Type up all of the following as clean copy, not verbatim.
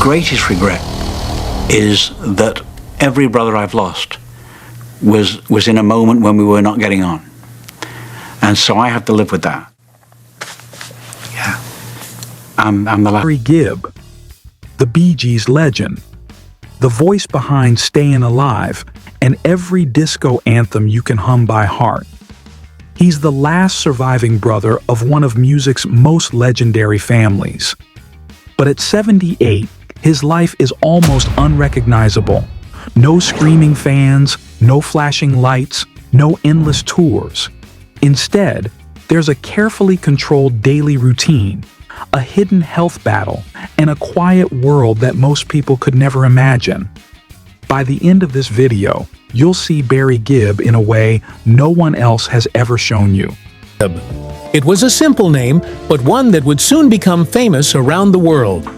greatest regret is that every brother I've lost was in a moment when we were not getting on. And so I have to live with that. Yeah. I'm the last. Barry Gibb, the Bee Gees legend, the voice behind Stayin' Alive and every disco anthem you can hum by heart. He's the last surviving brother of one of music's most legendary families. But at 78, his life is almost unrecognizable. No screaming fans, no flashing lights, no endless tours. Instead, there's a carefully controlled daily routine, a hidden health battle, and a quiet world that most people could never imagine. By the end of this video, you'll see Barry Gibb in a way no one else has ever shown you. It was a simple name, but one that would soon become famous around the world.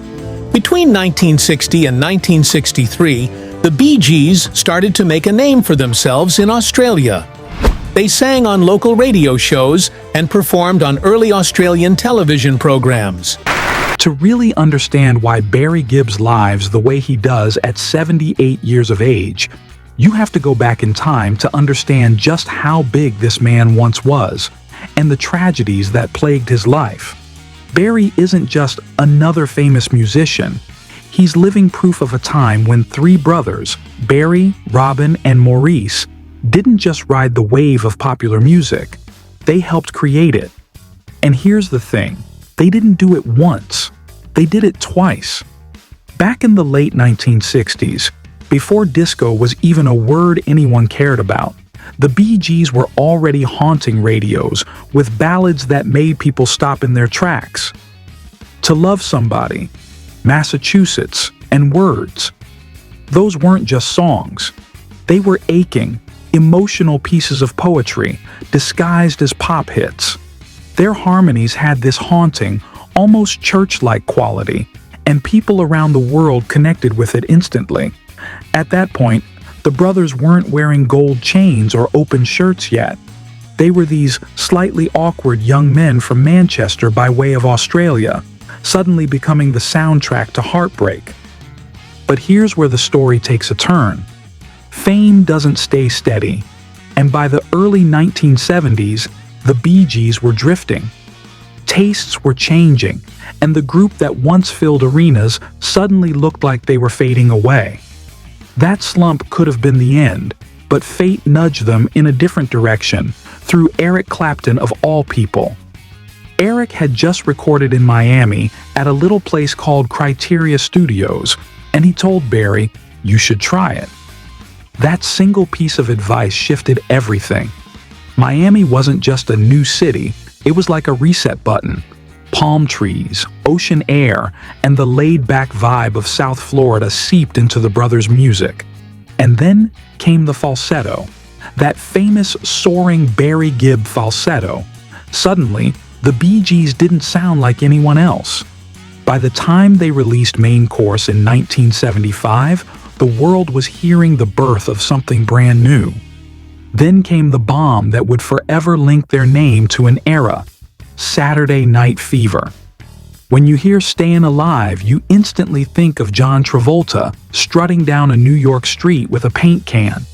Between 1960 and 1963, the Bee Gees started to make a name for themselves in Australia. They sang on local radio shows and performed on early Australian television programs. To really understand why Barry Gibb's lives the way he does at 78 years of age, you have to go back in time to understand just how big this man once was and the tragedies that plagued his life. Barry isn't just another famous musician. He's living proof of a time when three brothers, Barry, Robin, and Maurice, didn't just ride the wave of popular music. They helped create it. And here's the thing, they didn't do it once. They did it twice. Back in the late 1960s, before disco was even a word anyone cared about, the Bee Gees were already haunting radios with ballads that made people stop in their tracks. To Love Somebody, Massachusetts, and Words. Those weren't just songs. They were aching, emotional pieces of poetry disguised as pop hits. Their harmonies had this haunting, almost church-like quality, and people around the world connected with it instantly. At that point, the brothers weren't wearing gold chains or open shirts yet. They were these slightly awkward young men from Manchester by way of Australia, suddenly becoming the soundtrack to heartbreak. But here's where the story takes a turn. Fame doesn't stay steady, and by the early 1970s, the Bee Gees were drifting. Tastes were changing, and the group that once filled arenas suddenly looked like they were fading away. That slump could have been the end, but fate nudged them in a different direction through Eric Clapton of all people. Eric had just recorded in Miami at a little place called Criteria Studios, and he told Barry, "You should try it." That single piece of advice shifted everything. Miami wasn't just a new city, it was like a reset button. Palm trees, ocean air, and the laid-back vibe of South Florida seeped into the brothers' music. And then came the falsetto, that famous soaring Barry Gibb falsetto. Suddenly, the Bee Gees didn't sound like anyone else. By the time they released Main Course in 1975, the world was hearing the birth of something brand new. Then came the bomb that would forever link their name to an era, Saturday Night Fever. When you hear Stayin' Alive, you instantly think of John Travolta strutting down a New York street with a paint can.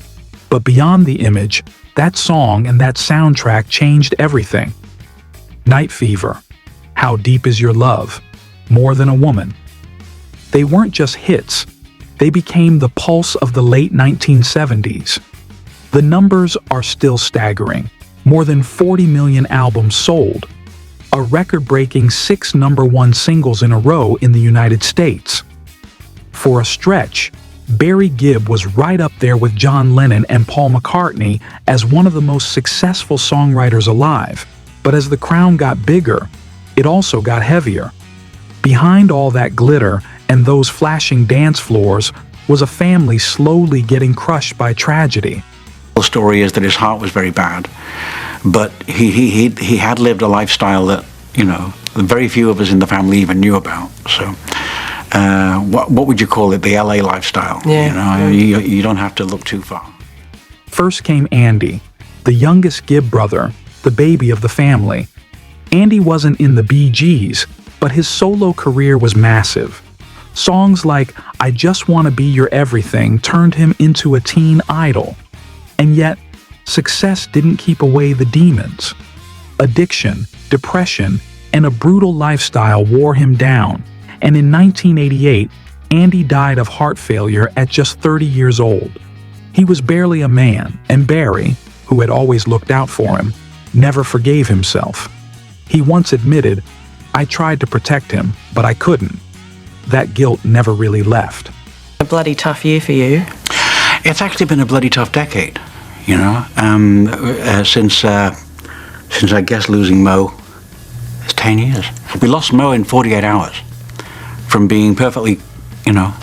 But beyond the image, that song and that soundtrack changed everything. Night Fever, How Deep Is Your Love, More Than a Woman. They weren't just hits, they became the pulse of the late 1970s. The numbers are still staggering. More than 40 million albums sold. A record-breaking 6 #1 singles in a row in the United States. For a stretch, Barry Gibb was right up there with John Lennon and Paul McCartney as one of the most successful songwriters alive. But as the crown got bigger, it also got heavier. Behind all that glitter and those flashing dance floors was a family slowly getting crushed by tragedy. The story is that his heart was very bad, but he had lived a lifestyle that, you know, very few of us in the family even knew about. So what would you call it? The LA lifestyle. Yeah. You know, you don't have to look too far. First came Andy, the youngest Gibb brother, the baby of the family. Andy wasn't in the Bee Gees, but his solo career was massive. Songs like I Just Want to Be Your Everything turned him into a teen idol. And yet, success didn't keep away the demons. Addiction, depression, and a brutal lifestyle wore him down, and in 1988, Andy died of heart failure at just 30 years old. He was barely a man, and Barry, who had always looked out for him, never forgave himself. He once admitted, "I tried to protect him, but I couldn't." That guilt never really left. A bloody tough year for you. It's actually been a bloody tough decade, you know, since I guess losing Mo. It's 10 years. We lost Mo in 48 hours from being perfectly,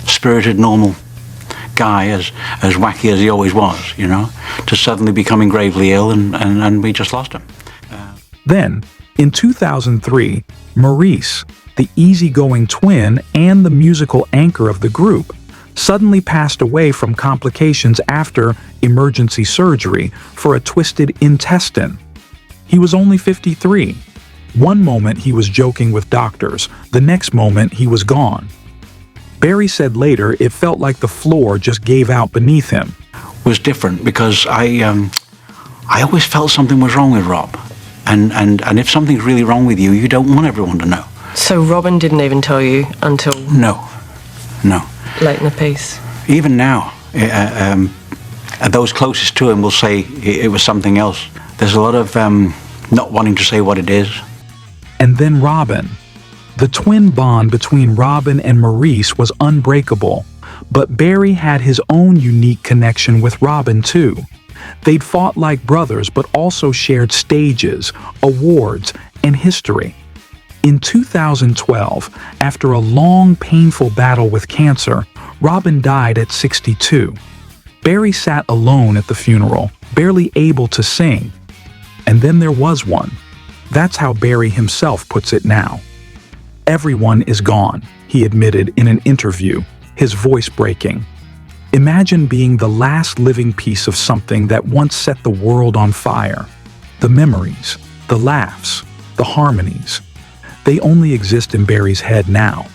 spirited, normal guy, as wacky as he always was, to suddenly becoming gravely ill, and we just lost him. Then, in 2003, Maurice, the easygoing twin and the musical anchor of the group, suddenly passed away from complications after emergency surgery for a twisted intestine. He was only 53. One moment he was joking with doctors, the next moment he was gone. Barry said later it felt like the floor just gave out beneath him. It was different because I always felt something was wrong with Rob. And if something's really wrong with you, you don't want everyone to know. So Robin didn't even tell you until No. late in the piece? Even now, those closest to him will say it was something else. There's a lot of not wanting to say what it is. And then Robin. The twin bond between Robin and Maurice was unbreakable, but Barry had his own unique connection with Robin too. They'd fought like brothers but also shared stages, awards, and history. In 2012, after a long, painful battle with cancer, Robin died at 62. Barry sat alone at the funeral, barely able to sing. And then there was one. That's how Barry himself puts it now. "Everyone is gone," he admitted in an interview, his voice breaking. Imagine being the last living piece of something that once set the world on fire. The memories, the laughs, the harmonies. They only exist in Barry's head now.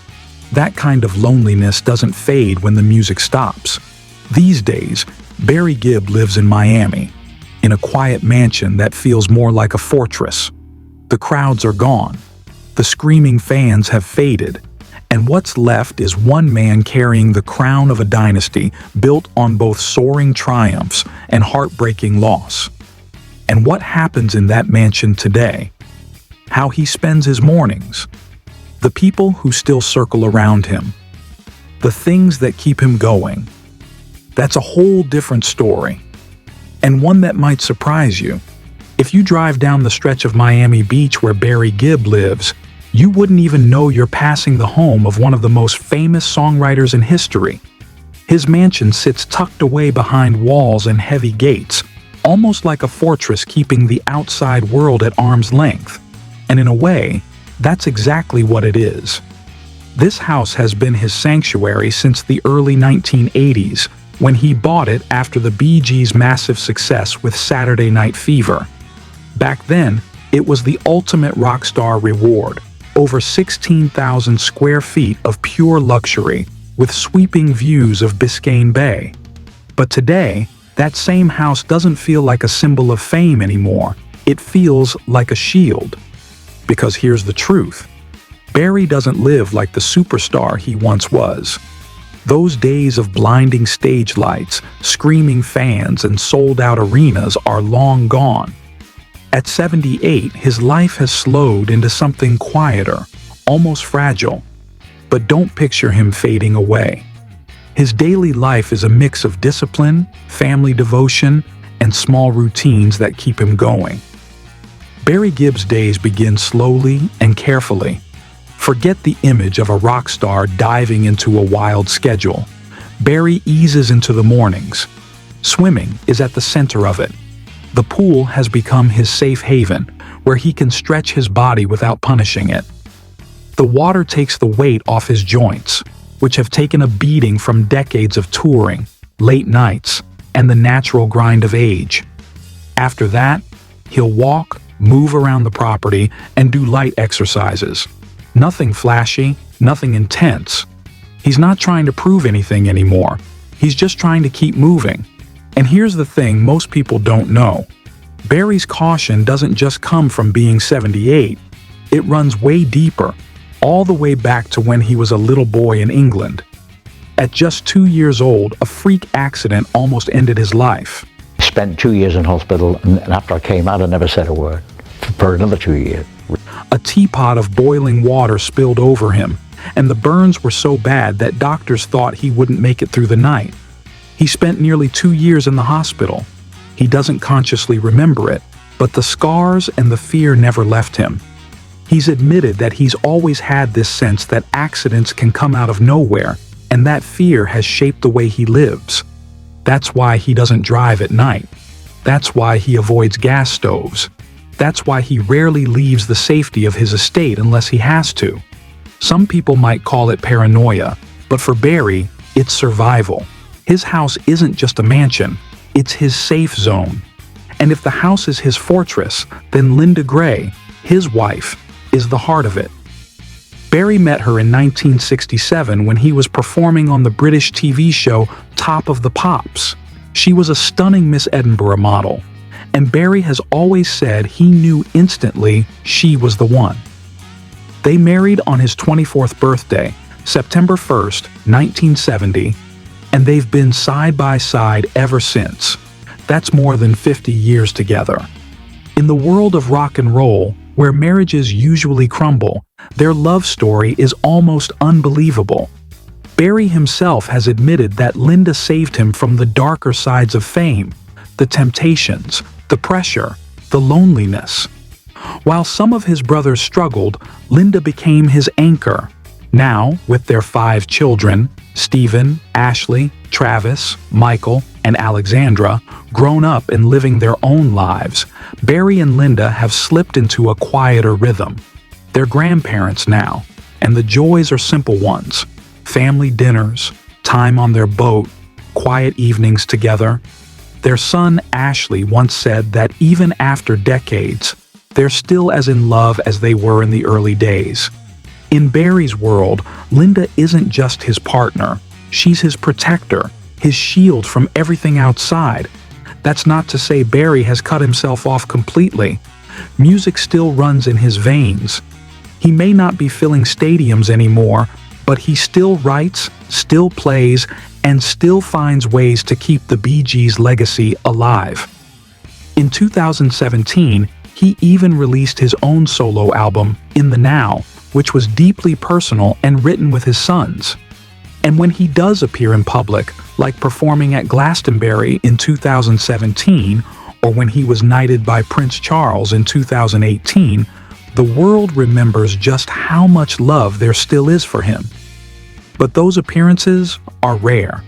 That kind of loneliness doesn't fade when the music stops. These days, Barry Gibb lives in Miami, in a quiet mansion that feels more like a fortress. The crowds are gone. The screaming fans have faded. And what's left is one man carrying the crown of a dynasty built on both soaring triumphs and heartbreaking loss. And what happens in that mansion today? How he spends his mornings? The people who still circle around him? The things that keep him going? That's a whole different story. And one that might surprise you. If you drive down the stretch of Miami Beach where Barry Gibb lives, you wouldn't even know you're passing the home of one of the most famous songwriters in history. His mansion sits tucked away behind walls and heavy gates, almost like a fortress keeping the outside world at arm's length. And in a way, that's exactly what it is. This house has been his sanctuary since the early 1980s, when he bought it after the Bee Gees' massive success with Saturday Night Fever. Back then, it was the ultimate rock star reward. Over 16,000 square feet of pure luxury, with sweeping views of Biscayne Bay. But today, that same house doesn't feel like a symbol of fame anymore. It feels like a shield. Because here's the truth. Barry doesn't live like the superstar he once was. Those days of blinding stage lights, screaming fans, and sold-out arenas are long gone. At 78, his life has slowed into something quieter, almost fragile. But don't picture him fading away. His daily life is a mix of discipline, family devotion, and small routines that keep him going. Barry Gibb's days begin slowly and carefully. Forget the image of a rock star diving into a wild schedule. Barry eases into the mornings. Swimming is at the center of it. The pool has become his safe haven, where he can stretch his body without punishing it. The water takes the weight off his joints, which have taken a beating from decades of touring, late nights, and the natural grind of age. After that, he'll walk, move around the property, and do light exercises. Nothing flashy, nothing intense. He's not trying to prove anything anymore. He's just trying to keep moving. And here's the thing most people don't know. Barry's caution doesn't just come from being 78. It runs way deeper, all the way back to when he was a little boy in England. At just 2 years old, a freak accident almost ended his life. Spent 2 years in hospital, and after I came out, I never said a word for another 2 years. A teapot of boiling water spilled over him, and the burns were so bad that doctors thought he wouldn't make it through the night. He spent nearly 2 years in the hospital. He doesn't consciously remember it, but the scars and the fear never left him. He's admitted that he's always had this sense that accidents can come out of nowhere, and that fear has shaped the way he lives. That's why he doesn't drive at night. That's why he avoids gas stoves. That's why he rarely leaves the safety of his estate unless he has to. Some people might call it paranoia, but for Barry, it's survival. His house isn't just a mansion, it's his safe zone. And if the house is his fortress, then Linda Gray, his wife, is the heart of it. Barry met her in 1967 when he was performing on the British TV show Top of the Pops. She was a stunning Miss Edinburgh model, and Barry has always said he knew instantly she was the one. They married on his 24th birthday, September 1st, 1970, and they've been side by side ever since. That's more than 50 years together. In the world of rock and roll, where marriages usually crumble, their love story is almost unbelievable. Barry himself has admitted that Linda saved him from the darker sides of fame, the temptations, the pressure, the loneliness. While some of his brothers struggled, Linda became his anchor. Now, with their 5 children, Stephen, Ashley, Travis, Michael, and Alexandra, grown up and living their own lives, Barry and Linda have slipped into a quieter rhythm. They're grandparents now, and the joys are simple ones. Family dinners, time on their boat, quiet evenings together. Their son Ashley once said that even after decades, they're still as in love as they were in the early days. In Barry's world, Linda isn't just his partner. She's his protector, his shield from everything outside. That's not to say Barry has cut himself off completely. Music still runs in his veins. He may not be filling stadiums anymore, but he still writes, still plays, and still finds ways to keep the Bee Gees' legacy alive. In 2017, he even released his own solo album, In the Now, which was deeply personal and written with his sons. And when he does appear in public, like performing at Glastonbury in 2017, or when he was knighted by Prince Charles in 2018, the world remembers just how much love there still is for him. But those appearances are rare.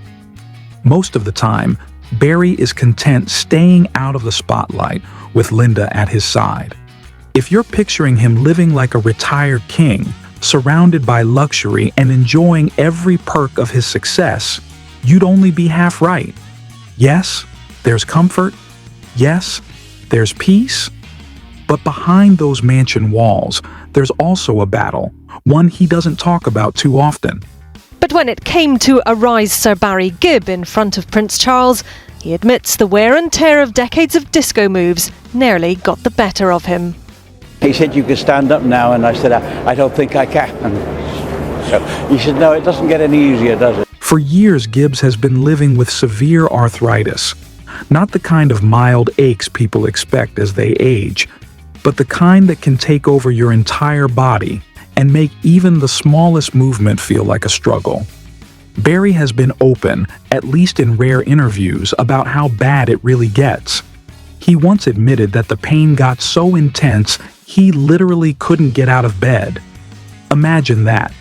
Most of the time, Barry is content staying out of the spotlight with Linda at his side. If you're picturing him living like a retired king, surrounded by luxury and enjoying every perk of his success, you'd only be half right. Yes, there's comfort. Yes, there's peace. But behind those mansion walls, there's also a battle, one he doesn't talk about too often. But when it came to Arise Sir Barry Gibb in front of Prince Charles, he admits the wear and tear of decades of disco moves nearly got the better of him. He said, "You can stand up now," and I said, I don't think I can. So he said, "No, it doesn't get any easier, does it?" For years, Gibbs has been living with severe arthritis. Not the kind of mild aches people expect as they age, but the kind that can take over your entire body and make even the smallest movement feel like a struggle. Barry has been open, at least in rare interviews, about how bad it really gets. He once admitted that the pain got so intense he literally couldn't get out of bed. Imagine that.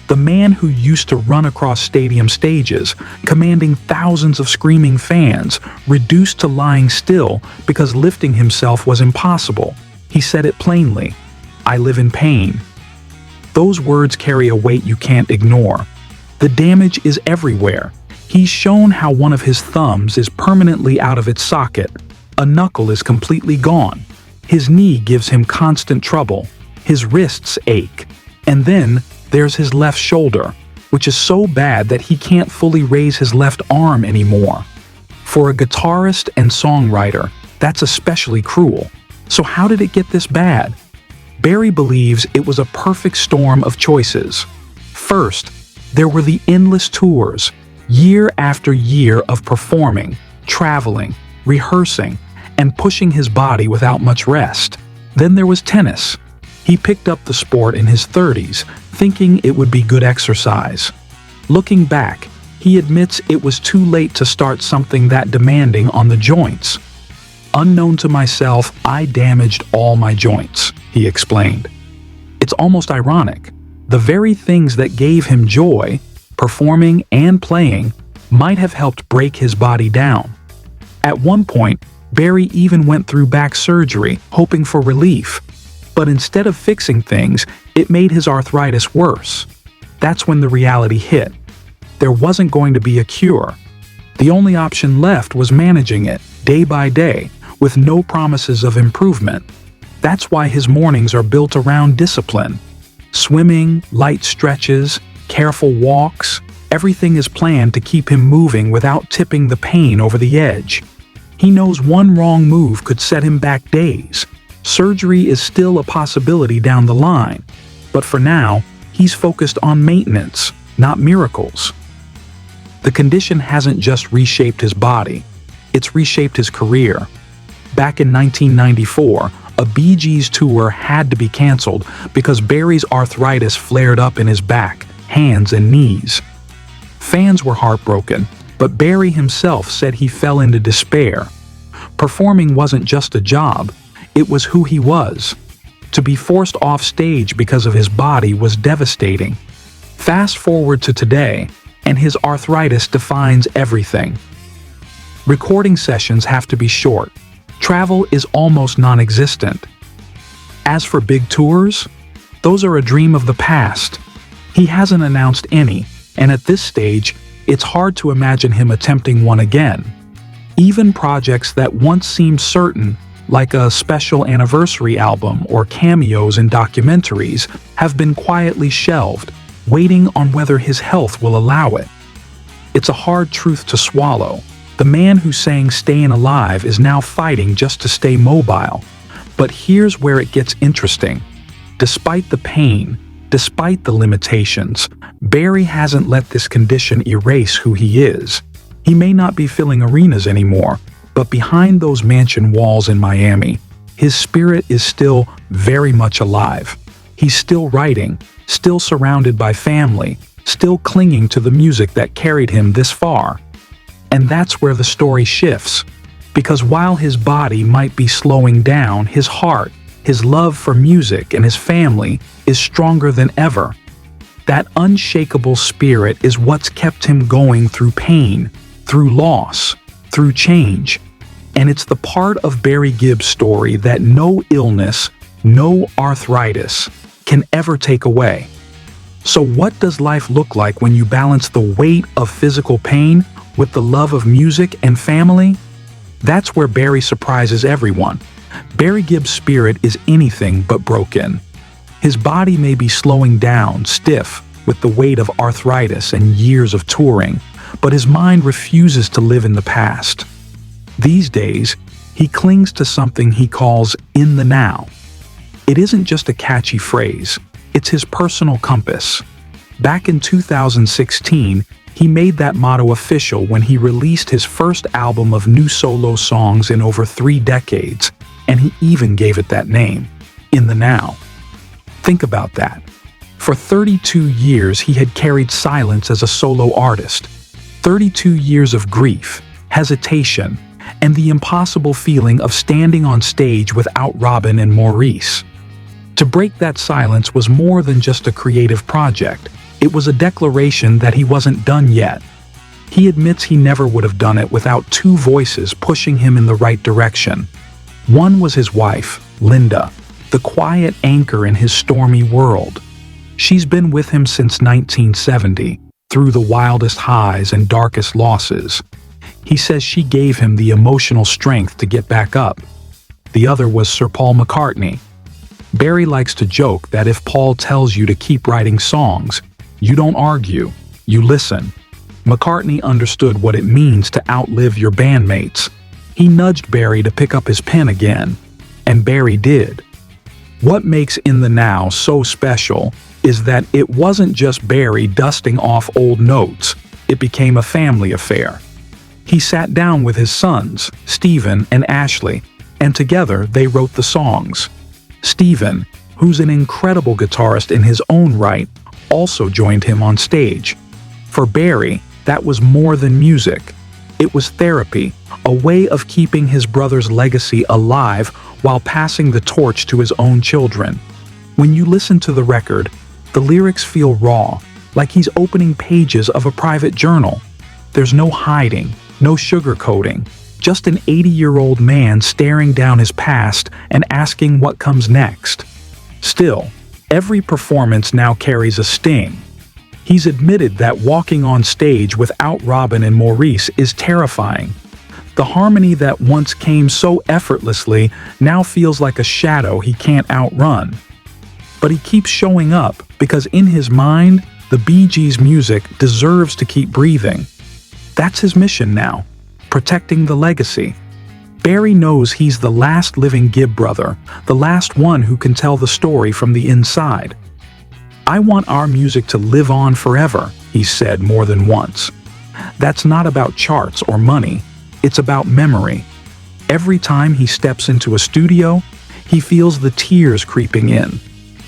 The man who used to run across stadium stages, commanding thousands of screaming fans, reduced to lying still because lifting himself was impossible. He said it plainly, "I live in pain." Those words carry a weight you can't ignore. The damage is everywhere. He's shown how one of his thumbs is permanently out of its socket. A knuckle is completely gone. His knee gives him constant trouble. His wrists ache. And then there's his left shoulder. which is so bad that he can't fully raise his left arm anymore. For a guitarist and songwriter, that's especially cruel. So how did it get this bad? Barry believes it was a perfect storm of choices. First, there were the endless tours, year after year of performing, traveling, rehearsing, and pushing his body without much rest. Then there was tennis. He picked up the sport in his 30s, thinking it would be good exercise. Looking back, he admits it was too late to start something that demanding on the joints. Unknown to myself, I damaged all my joints, he explained. It's almost ironic. The very things that gave him joy, performing and playing, might have helped break his body down. At one point, Barry even went through back surgery, hoping for relief. But instead of fixing things, it made his arthritis worse. That's when the reality hit. There wasn't going to be a cure. The only option left was managing it, day by day, with no promises of improvement. That's why his mornings are built around discipline. Swimming, light stretches, careful walks, everything is planned to keep him moving without tipping the pain over the edge. He knows one wrong move could set him back days. Surgery is still a possibility down the line, but for now, he's focused on maintenance, not miracles. The condition hasn't just reshaped his body, it's reshaped his career. Back in 1994, a Bee Gees tour had to be canceled because Barry's arthritis flared up in his back, hands, and knees. Fans were heartbroken, but Barry himself said he fell into despair. Performing wasn't just a job, it was who he was. To be forced off stage because of his body was devastating. Fast forward to today, and his arthritis defines everything. Recording sessions have to be short. Travel is almost non-existent. As for big tours, those are a dream of the past. He hasn't announced any, and at this stage, it's hard to imagine him attempting one again. Even projects that once seemed certain, like a special anniversary album or cameos in documentaries, have been quietly shelved, waiting on whether his health will allow it. It's a hard truth to swallow. The man who sang "Stayin' Alive" is now fighting just to stay mobile. But here's where it gets interesting. Despite the pain, despite the limitations, Barry hasn't let this condition erase who he is. He may not be filling arenas anymore, but behind those mansion walls in Miami, his spirit is still very much alive. He's still writing, still surrounded by family, still clinging to the music that carried him this far. And that's where the story shifts, because while his body might be slowing down, his heart, his love for music and his family is stronger than ever. That unshakable spirit is what's kept him going through pain, through loss, through change. And it's the part of Barry Gibb's story that no illness, no arthritis can ever take away. So what does life look like when you balance the weight of physical pain with the love of music and family? That's where Barry surprises everyone. Barry Gibb's spirit is anything but broken. His body may be slowing down, stiff, with the weight of arthritis and years of touring, but his mind refuses to live in the past. These days, he clings to something he calls "in the now." It isn't just a catchy phrase, it's his personal compass. Back in 2016, he made that motto official when he released his first album of new solo songs in over 3 decades, and he even gave it that name, "In the Now." Think about that. For 32 years, he had carried silence as a solo artist. 32 years of grief, hesitation, and the impossible feeling of standing on stage without Robin and Maurice. To break that silence was more than just a creative project. It was a declaration that he wasn't done yet. He admits he never would have done it without 2 voices pushing him in the right direction. One was his wife, Linda, the quiet anchor in his stormy world. She's been with him since 1970, through the wildest highs and darkest losses. He says she gave him the emotional strength to get back up. The other was Sir Paul McCartney. Barry likes to joke that if Paul tells you to keep writing songs, you don't argue, You listen. McCartney understood what it means to outlive your bandmates. He nudged Barry to pick up his pen again, and Barry did. What makes In the Now so special is that it wasn't just Barry dusting off old notes, it became a family affair. He sat down with his sons, Stephen and Ashley, and together they wrote the songs. Stephen, who's an incredible guitarist in his own right, also joined him on stage. For Barry, that was more than music. It was therapy, a way of keeping his brother's legacy alive while passing the torch to his own children. When you listen to the record, the lyrics feel raw, like he's opening pages of a private journal. There's no hiding, no sugarcoating, just an 80-year-old man staring down his past and asking what comes next. Still, every performance now carries a sting. He's admitted that walking on stage without Robin and Maurice is terrifying. The harmony that once came so effortlessly now feels like a shadow he can't outrun. But he keeps showing up because in his mind, the Bee Gees' music deserves to keep breathing. That's his mission now, protecting the legacy. Barry knows he's the last living Gibb brother, the last one who can tell the story from the inside. "I want our music to live on forever," he said more than once. That's not about charts or money, it's about memory. Every time he steps into a studio, he feels the tears creeping in.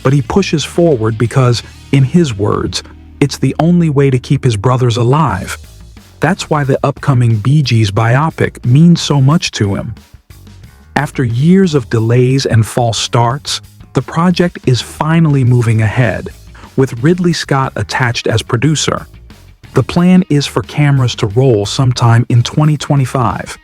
But he pushes forward because, in his words, it's the only way to keep his brothers alive. That's why the upcoming Bee Gees biopic means so much to him. After years of delays and false starts, the project is finally moving ahead, with Ridley Scott attached as producer. The plan is for cameras to roll sometime in 2025.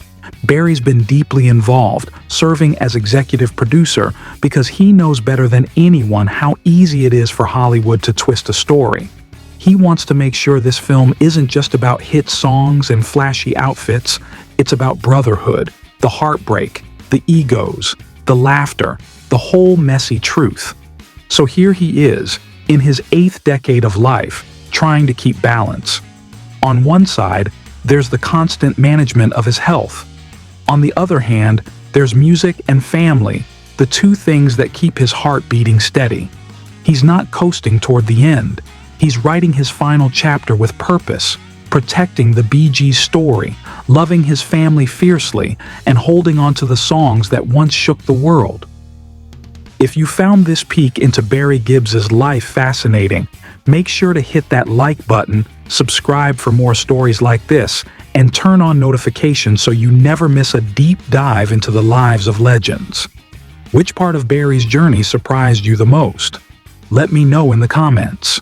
Barry's been deeply involved, serving as executive producer because he knows better than anyone how easy it is for Hollywood to twist a story. He wants to make sure this film isn't just about hit songs and flashy outfits, it's about brotherhood, the heartbreak, the egos, the laughter, the whole messy truth. So here he is, in his 8th decade of life, trying to keep balance. On one side, there's the constant management of his health. On the other hand, there's music and family, the two things that keep his heart beating steady. He's not coasting toward the end. He's writing his final chapter with purpose, protecting the Bee Gees' story, loving his family fiercely, and holding on to the songs that once shook the world. If you found this peek into Barry Gibbs' life fascinating, make sure to hit that like button, subscribe for more stories like this, and turn on notifications so you never miss a deep dive into the lives of legends. Which part of Barry's journey surprised you the most? Let me know in the comments.